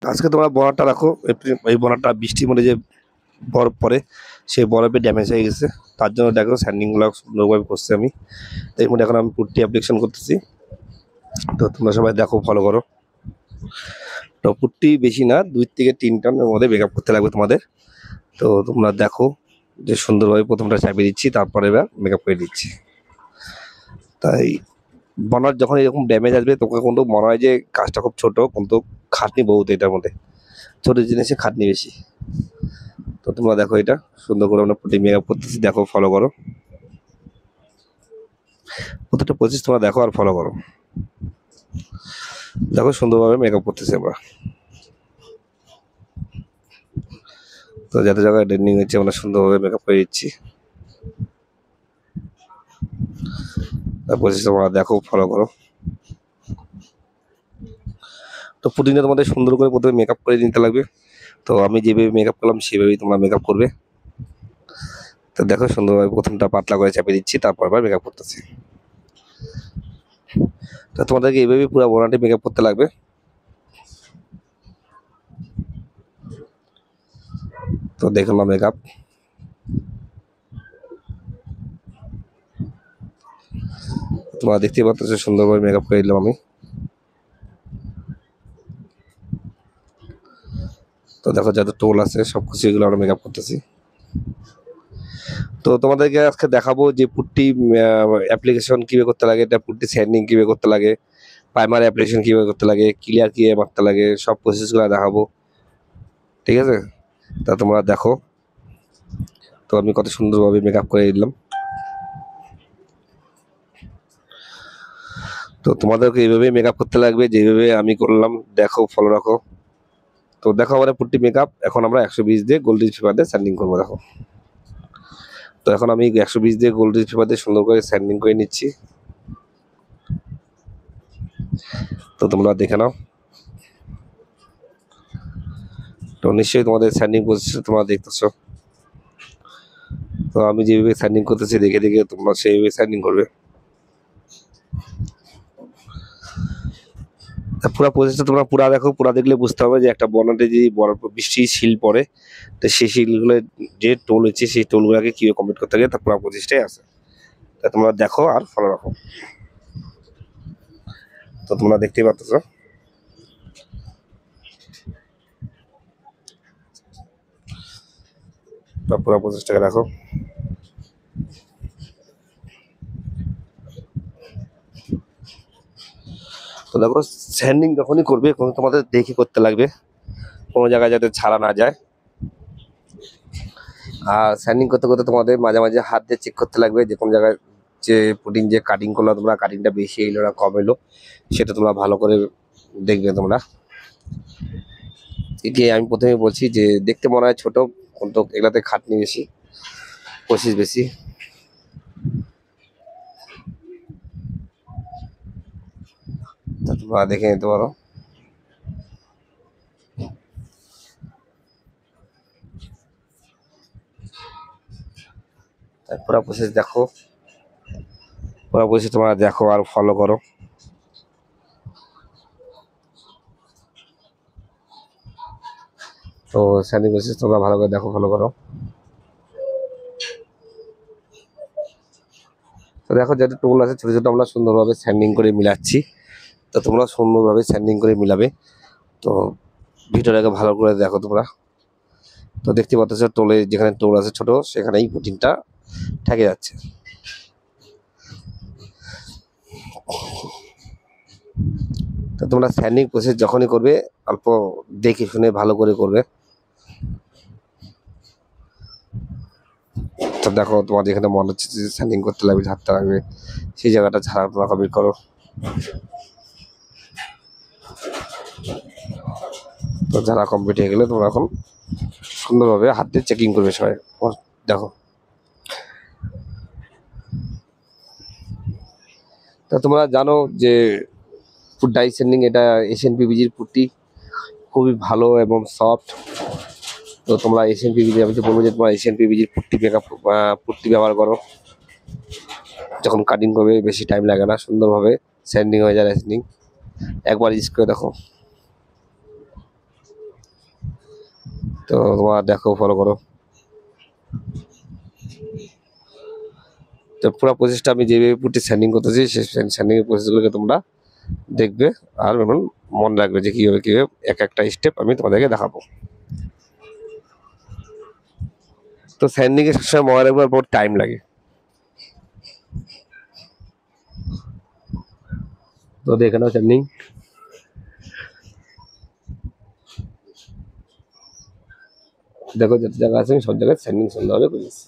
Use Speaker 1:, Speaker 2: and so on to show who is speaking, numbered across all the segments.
Speaker 1: আজকে তোমরা বর্ডারটা রাখো, এই বর্ডারটা বৃষ্টির মধ্যে যে বরফ পড়ে সেই বরফে ড্যামেজ হয়ে গেছে, তার জন্য দেখো স্যান্ডিংগুলো সুন্দরভাবে করছি আমি। এর মধ্যে এখন আমি পুট্টি অ্যাপ্লিকেশন করতেছি, তো তোমরা সবাই দেখো, ফলো করো। তো পুট্টি বেশি না, 2 থেকে 3 টনের মধ্যে মেকআপ করতে লাগবে তোমাদের। তো তোমরা দেখো যে সুন্দরভাবে প্রথমটা চাপিয়ে দিচ্ছি, তারপরে এবার মেকআপ করে দিচ্ছি। তাই বনার যখন এরকম ড্যামেজ আসবে তোকে কিন্তু মনে হয় যে কাজটা খুব ছোট, কিন্তু খাটনি বহুত এটার মধ্যে, ছোট জিনিসে খাটনি বেশি। তো তোমরা দেখো এটা সুন্দর করে আমরা পুট্টি মেকআপ করতেছি, দেখো, ফলো করো। প্রত্যেকটা প্রসেস তোমরা দেখো আর ফলো করো। দেখো সুন্দরভাবে মেকআপ করতেছি আমরা। তো যাতে জায়গায় ডেন্ডিং হচ্ছে আমরা সুন্দরভাবে মেকআপ করে দিচ্ছি। তার প্রসেস তোমরা দেখো, ফলো করো। তো পুডিংটা তোমাদের সুন্দর করে প্রথমে মেকআপ করে নিতে লাগবে। তো আমি যেভাবে মেকআপ করলাম সেভাবেই তোমরা মেকআপ করবে। তো দেখো সুন্দরভাবে প্রথমটা পাতলা করে চাপিয়ে দিচ্ছি, তারপর আবার মেকআপ করতেছি। তো তোমাদেরকে এইভাবেই পুরো বোনাটি মেকআপ করতে লাগবে। তো দেখলাম মেকআপ, তোমরা দেখতেই পাচ্ছ সুন্দরভাবে মেকআপ করে দিলাম আমি। তো দেখো যাতে টোল আছে সব কিছু এগুলো আমরা মেকআপ করতেছি। তো তোমাদেরকে আজকে দেখাবো যে পুট্টি অ্যাপ্লিকেশন কিভাবে করতে লাগে, এটা পুট্টি স্যান্ডিং কিভাবে করতে লাগে, প্রাইমার অ্যাপ্লিকেশন কিভাবে করতে লাগে, ক্লিয়ার কিভাবে মারতে লাগে, সব প্রসেসগুলো দেখাবো, ঠিক আছে? তা তোমরা দেখো। তো আমি কত সুন্দরভাবে মেকআপ করে দিলাম। তো তোমাদেরকে এইভাবেই মেকআপ করতে লাগবে যেভাবে আমি করলাম, দেখো, ফলো রাখো। তো দেখো আমাদের পুট্টি মেকআপ এখন আমরা 120 দিয়ে গোল্ডেন পেপার দিয়ে স্যান্ডিং করবো, দেখো। তো এখন আমি 120 দিয়ে গোল্ডেন পেপার দিয়ে সুন্দর করে স্যান্ডিং করে নিচ্ছি। তো তোমরা দেখে নাও। তো নিশ্চয়ই তোমাদের স্যান্ডিং প্রসেস তোমরা দেখতেছো। তো আমি যেভাবে স্যান্ডিং করতেছি দেখে দেখে তোমরা সেইভাবে স্যান্ডিং করবে। পুরো প্রসেসটা তোমরা পুরা দেখো, পুরা দেখলে বুঝতে হবে যে একটা বর্ণাতে যদি বৃষ্টি শিল পড়ে, তো সেই শিলগুলো যে টোল হচ্ছে সেই টোলগুলোকে কীভাবে কমপ্লিট করতে হবে তার পুরো প্রসেসটাই আছে। তা তোমরা দেখো আর ফলো রাখো। তো তোমরা দেখতেই পাচ্ছ পুরো প্রসেসটাকে দেখো। তো দেখো স্যান্ডিং যখনই করবে তোমাদের দেখে করতে লাগবে, কোনো জায়গায় যাতে ছাড়া না যায়। আর স্যান্ডিং করতে করতে তোমাদের মাঝে মাঝে হাত দিয়ে চেক করতে লাগবে যে কোন জায়গায় যে পুডিং যে কাটিং করলো তোমরা, কাটিংটা বেশি এলো না কম এলো, সেটা তোমরা ভালো করে দেখবে তোমরা। এটি আমি প্রথমে বলছি যে দেখতে মনে হয় ছোট, কিন্তু এগুলাতে খাটনি বেশি, প্রসেস বেশি। তা তোমরা দেখে নিতে পারো। পুরো প্রসেস দেখো, পুরো প্রসেস তোমরা দেখো আর ফলো করো। তো স্যান্ডিং প্রসেস তোমরা ভালো করে দেখো, ফলো করো। তো দেখো যাতে টোল আছে ছোটো ছোটো আমরা সুন্দরভাবে স্যান্ডিং করে মিলাচ্ছি। তো তোমরা সুন্দরভাবে স্যান্ডিং করে মিলাবে। তো ভিডিওটাকে ভালো করে দেখো তোমরা। তো দেখতে পাচ্ছ টোলে যেখানে টোল আছে ছোট সেখানেই পুটিংটা ঠেকে যাচ্ছে। তো তোমরা স্যান্ডিং প্রসেস যখনই করবে অল্প দেখে শুনে ভালো করে করবে। তো দেখো তোমার যেখানে মনে হচ্ছে যে স্যান্ডিং করতে লাগবে, ঝাড়তে লাগবে, সেই জায়গাটা ঝাড়া তোমরা কমপ্লিট করো। তো যারা কমপ্লিট হয়ে গেলে তোমরা এখন সুন্দরভাবে হাত দিয়ে চেকিং করবে সবাই, দেখো। তা তোমরা জানো যে ডাই স্যান্ডিং এটা এশিয়ান পিভিজির পুট্টি খুবই ভালো এবং সফট। তো তোমরা এশিয়ান পিভিজি, আমি তো বলবো যে তোমরা এশিয়ান পিভিজির পুট্টি মেকআপ পুট্টি ব্যবহার করো। যখন কাটিং করবে বেশি টাইম লাগে না, সুন্দরভাবে স্যান্ডিং হয়ে যায় স্যান্ডিং। একবার ইউজ করে দেখো। তো তোমার দেখো ফলো করো। তো পুরো প্রসেসটা আমি যেভাবে পুটি স্যান্ডিং করতেছি সেই স্যান্ডিং এর প্রসেসগুলোকে তোমরা দেখবে আর এবং মনে রাখবে যে কিভাবে কিভাবে এক একটা স্টেপ আমি তোমাদেরকে দেখাবো। তো স্যান্ডিং এ সবসময় মনে রাখবে বহুত টাইম লাগে। তো দেখে নাও স্যান্ডিং। দেখো যত জায়গা আছে আমি সব জায়গায় স্যান্ডিং সুন্দরভাবে করেছি।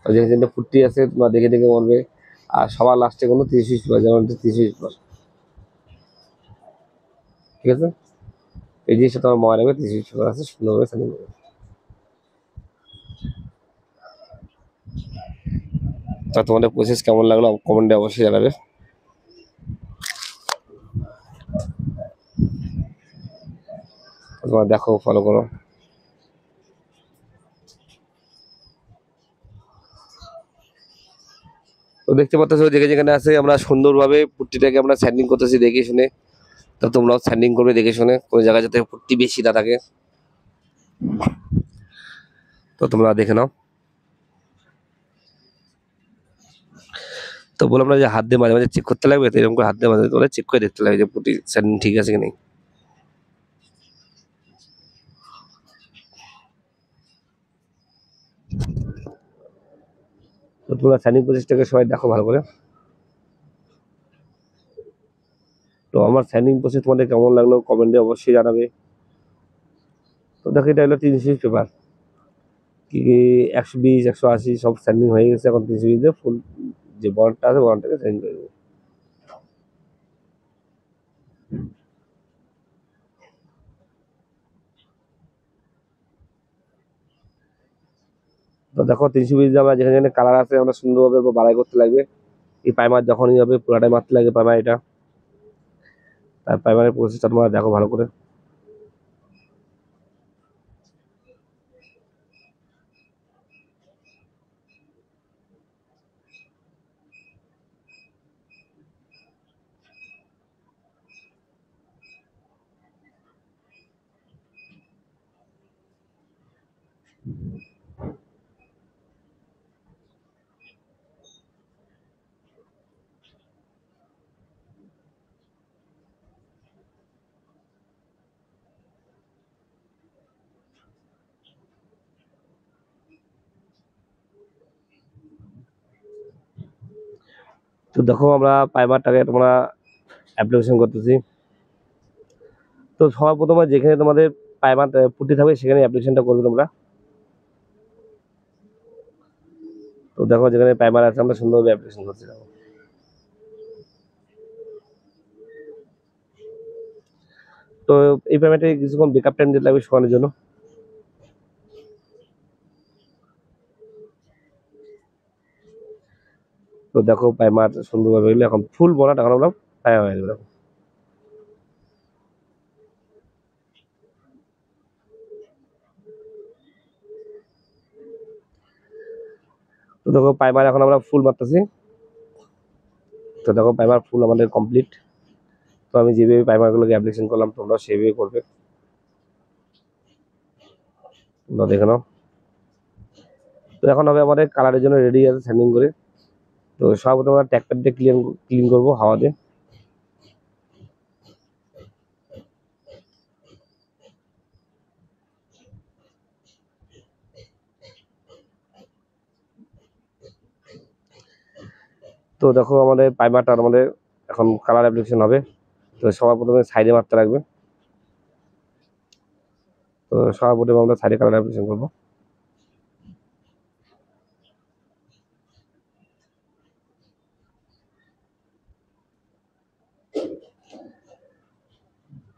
Speaker 1: আর যেখানে পুট্টি আছে তোমরা দেখে দেখে মরবে। আর সবার লাস্টে কোনো 30-20 যেমন 30-20, ঠিক আছে? এই জিনিসটা তোমার মনে রাখবে, 30-20 আছে সুন্দরভাবে স্যান্ডিং করবে। তা তোমাদের প্রসেস কেমন লাগলো কমেন্টে অবশ্যই জানাবে। তোমরা দেখো ফলো করো। তো দেখতে পাচ্ছ যেখানে আছে আমরা সুন্দরভাবে পুট্টিটাকে আমরা স্যান্ডিং করতেছি দেখে শুনে। তো তোমরাও স্যান্ডিং করবে দেখে শুনে, কোনো জায়গায় যাতে পুট্টি বেশি না থাকে। তো তোমরা দেখে নাও। তো বললাম না যে হাত দিয়ে মাঝে মাঝে চেক করতে লাগবে, তো এরকম করে হাত দিয়ে মাঝে মাঝে চেক করে দেখতে লাগবে যে পুটি স্যান্ডিং ঠিক আছে কি নেই। তো তোমরা স্যান্ডিং প্রসেসটাকে সবাই দেখো ভালো করে। তো আমার স্যান্ডিং প্রসেস তোমাদের কেমন লাগলো কমেন্টে অবশ্যই জানাবে। তো দেখো এটা হলো 320 পেপার, কি 120-180 সব স্যান্ডিং হয়ে গেছে। এখন 320 দিয়ে ফুল যে বর্ডটা আছে বর্ডটাকে স্যান্ডিং করে দেবো। তো দেখো 320 দিয়ে আমরা যেখানে যেখানে কালার আছে আমরা সুন্দরভাবে বাড়াই করতে লাগবে। এই প্রাইমার যখনই হবে পুরাটাই মারতে লাগবে প্রাইমার এটা। তার প্রাইমারের প্রসেসটা তোমরা দেখো ভালো করে। তো দেখো আমরা প্রাইমারটাকে তোমরা অ্যাপ্লিকেশন করতেছি। তো সবার প্রথমে যেখানে তোমাদের প্রাইমার পুটি থাকবে সেখানে অ্যাপ্লিকেশনটা করবে তোমরা। তো দেখো যেখানে প্রাইমার আছে আমরা সুন্দরভাবে অ্যাপ্লিকেশন করতে যাবো। তো এই প্রাইমারটা কিছুক্ষণ বেকআপ টাইম দিতে লাগবে শুকানোর জন্য। তো দেখো প্রাইমার সুন্দরভাবে হইলে এখন ফুল বনাটা এখন আমরা প্রাইমার হয়ে যাবে। তো দেখো প্রাইমার এখন আমরা ফুল মারতেছি। তো দেখো প্রাইমার ফুল আমাদের কমপ্লিট। তো আমি যেভাবে প্রাইমারগুলোকে অ্যাপ্লিকেশন করলাম তোমরা সেভাবে করবে। তোমরা দেখে নাও। তো এখন হবে আমাদের কালারের জন্য রেডি আছে স্যান্ডিং করে। তো সর্বপ্রথম আমরা ট্র্যাক্টর দিয়ে ক্লিন করবো হাওয়া দিয়ে। তো দেখো আমাদের প্রাইমারটা আমাদের এখন কালার অ্যাপ্লিকেশন হবে। তো সবার প্রথমে সাইডে মারতে লাগবে। তো সবার প্রথমে আমরা সাইডে কালার অ্যাপ্লিকেশন করবো।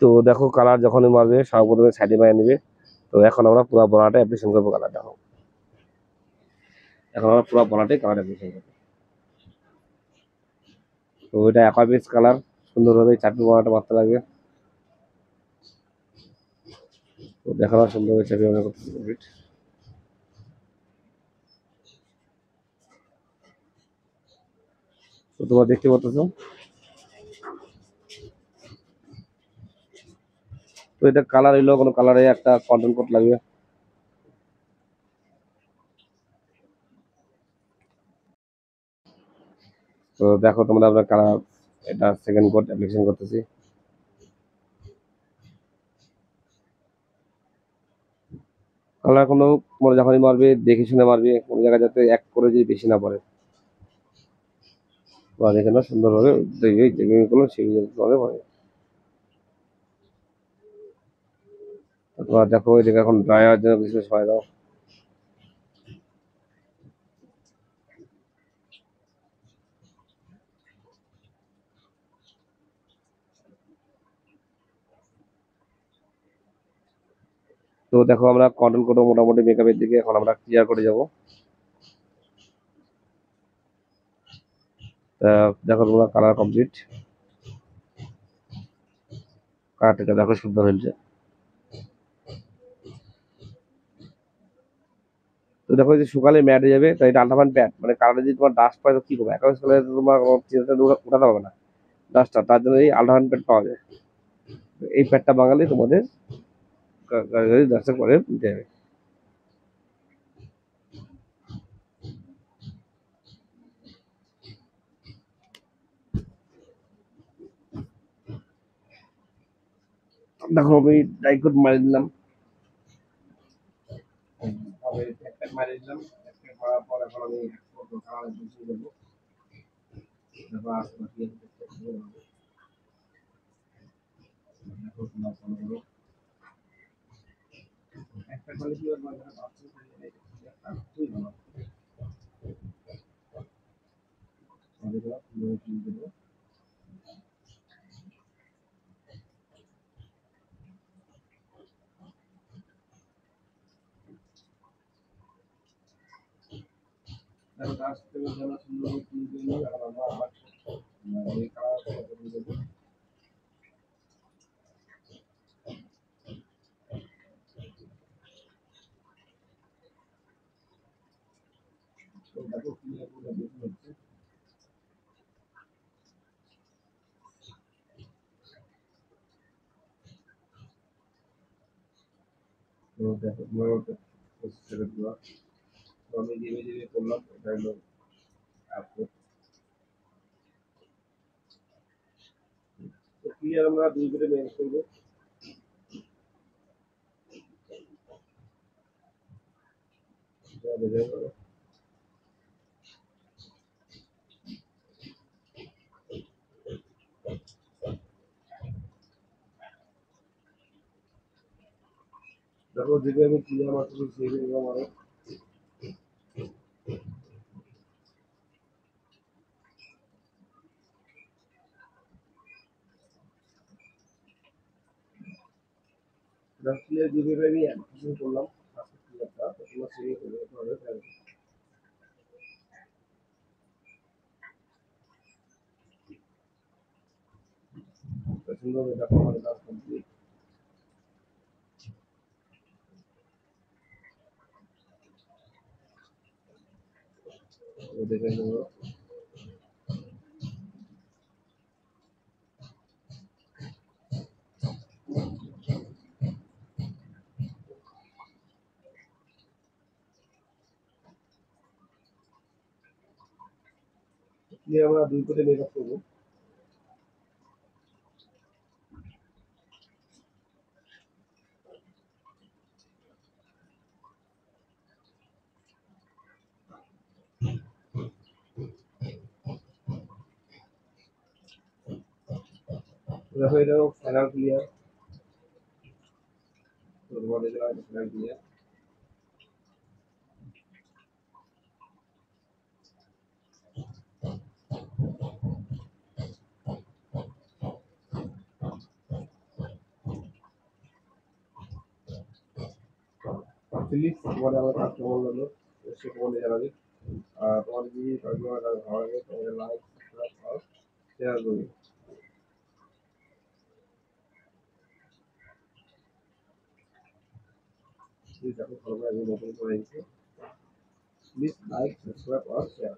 Speaker 1: তো দেখো কালার যখনই মারবে সবার প্রথমে সাইডে মারিয়ে নেবে। তো এখন আমরা পুরো বড়াটা অ্যাপ্লিকেশন করবো কালার দেখো। এখন আমরা পুরো বড়াটাই কালার অ্যাপ্লিকেশন করবো। তো এটা অ্যাকোয়াবেস কালার সুন্দরভাবে চাপি বড়াটা মারতে লাগবে। তো দেখো না সুন্দরভাবে চাপি আমরা করতে কমপ্লিট। তো তোমরা দেখতে পাচ্ছ তো এটা কালার এলো, কোনো কালারে একটা কন্টেন্ট কোড লাগবে। তো দেখো তোমরা, আমরা কালার এটা সেকেন্ড কোড অ্যাপ্লিকেশন করতেছি। কালার কোনো মানে যখনই মারবে দেখে শুনে মারবে, কোনো জায়গায় যাতে এক করে যদি বেশি না পড়ে, বা দেখে না সুন্দরভাবে দেখবে যেগুলো সেগুলো তোমাদের পড়ে। তোমার দেখো এদিকে এখন ড্রাই হওয়ার জন্য কিছু সময় দাও। তো দেখো আমরা কন্টেন্ট কোড মোটামুটি মেকআপের দিকে এখন আমরা ক্লিয়ার করে যাবো। দেখো তোমরা কালার কমপ্লিট, কালারটা দেখো সুন্দর হয়েছে। তো দেখো যে সকালে ম্যাট হয়ে যাবে, তাই এটা আলট্রাভায়োলেট প্যাড, মানে কালারে যদি তোমার ডাস্ট পায় তো কি করবে, একেবারে সকালে তোমার চিন্তা উঠাতে হবে না ডাস্টটা, তার জন্য এই আলট্রাভায়োলেট প্যাড পাওয়া যায়। এই প্যাডটা বাঙালি তোমাদের ডাস্টের পরে দিতে হবে। দেখো আমি ডাইকোড মারি দিলাম, মারি দিলাম, মারার পর এখন আমি কালার বুঝিয়ে দেবো। দেখো আস্তে আস্তে দেখো তোমার ফলো করো একটা কোয়ালিটি আর মানে তুই ভালো আমাদের দেবো। দেখো ডাস্ট জন্য সুন্দর দিল, এখন আমরা আবার এই কালার করে দেবো। তো দেখো ক্লিয়ার করে বেশি হচ্ছে। তো দেখো তোমার ছেড়ে দেওয়া, তো আমি ধীরে ধীরে করলাম, এটা হলো আপলোড। তো ক্লিয়ার আমরা দুই করে ম্যানেজ করবো। দেখো যেভাবে আমি ক্লিয়ার মারতেছি সেইভাবে আমারও ক্লিয়ার যেভাবে আমি অ্যাপ্লিকেশন করলাম ক্লিয়ারটা, তো তোমরা সেই করে সুন্দর দেখো আমাদের কাজ কমপ্লিট। দেখে নেবো। ক্লিয়ার আমরা দুই করে মেকআপ করবো। দেখো এটাও ফাইনাল ক্লিয়ার, তো তোমাদের ফাইনাল ক্লিয়ার। প্লিজ তোমাদের আমার কাজ কেমন লাগলো সে কমেন্টে জানাবে। আর তোমাদের যদি ভালো লাগে তোমাদের লাইক সাবস্ক্রাইব আর শেয়ার করবে। প্লিজ দেখো ভালো করে আমি নতুন করে প্লিজ লাইক সাবস্ক্রাইব আর শেয়ার।